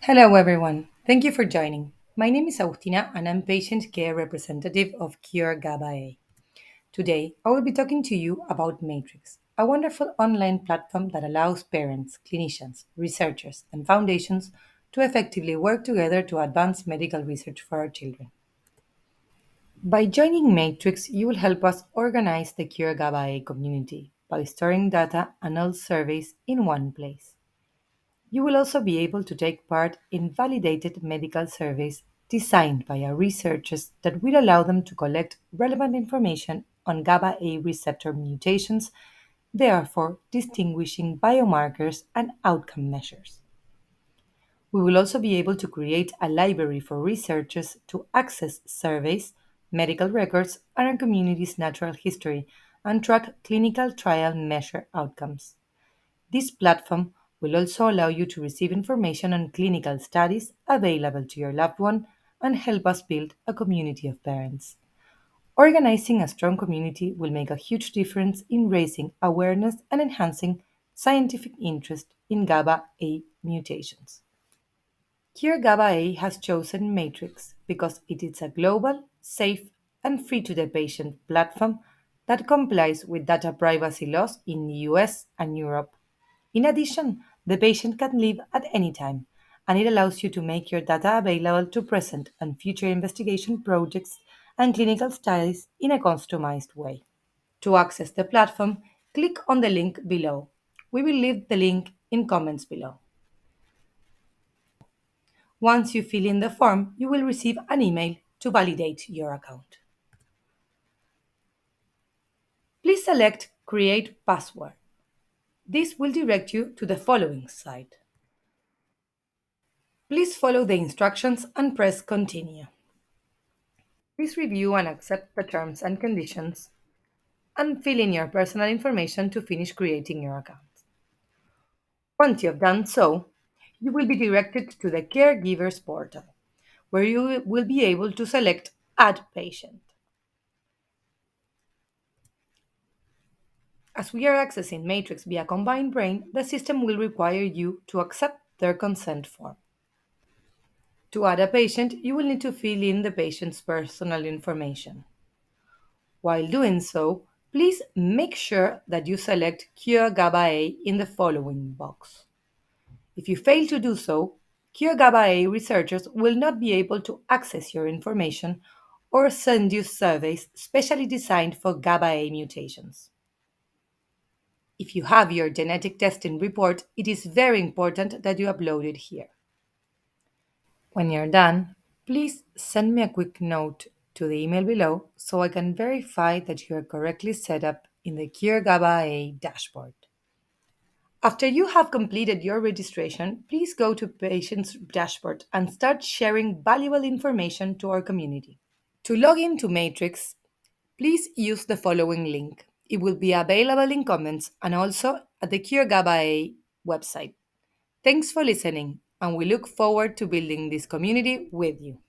Hello, everyone. Thank you for joining. My name is Agustina, and I'm patient care representative of Cure GABA-A. Today, I will be talking to you about Matrix, a wonderful online platform that allows parents, clinicians, researchers, and foundations to effectively work together to advance medical research for our children. By joining Matrix, you will help us organize the Cure GABA-A community by storing data and all surveys in one place. You will also be able to take part in validated medical surveys designed by our researchers that will allow them to collect relevant information on GABA A receptor mutations, therefore distinguishing biomarkers and outcome measures. We will also be able to create a library for researchers to access surveys, medical records, and our community's natural history and track clinical trial measure outcomes. This platform will also allow you to receive information on clinical studies available to your loved one and help us build a community of parents. Organizing a strong community will make a huge difference in raising awareness and enhancing scientific interest in GABA A mutations. Cure GABA-A has chosen Matrix because it is a global, safe, and free to the patient platform that complies with data privacy laws in the US and Europe. In addition, the patient can leave at any time, and it allows you to make your data available to present and future investigation projects and clinical studies in a customized way. To access the platform, click on the link below. We will leave the link in comments below. Once you fill in the form, you will receive an email to validate your account. Please select Create Password. This will direct you to the following site. Please follow the instructions and press Continue. Please review and accept the terms and conditions and fill in your personal information to finish creating your account. Once you have done so, you will be directed to the Caregivers portal, where you will be able to select Add Patient. As we are accessing Matrix via Combined Brain, the system will require you to accept their consent form. To add a patient, you will need to fill in the patient's personal information. While doing so, please make sure that you select Cure GABA-A in the following box. If you fail to do so, Cure GABA-A researchers will not be able to access your information or send you surveys specially designed for GABA-A mutations. If you have your genetic testing report, it is very important that you upload it here. When you're done, please send me a quick note to the email below so I can verify that you are correctly set up in the Cure GABA-A dashboard. After you have completed your registration, please go to Patient's Dashboard and start sharing valuable information to our community. To log into Matrix, please use the following link. It will be available in comments and also at the Cure GABA-A website. Thanks for listening, and we look forward to building this community with you.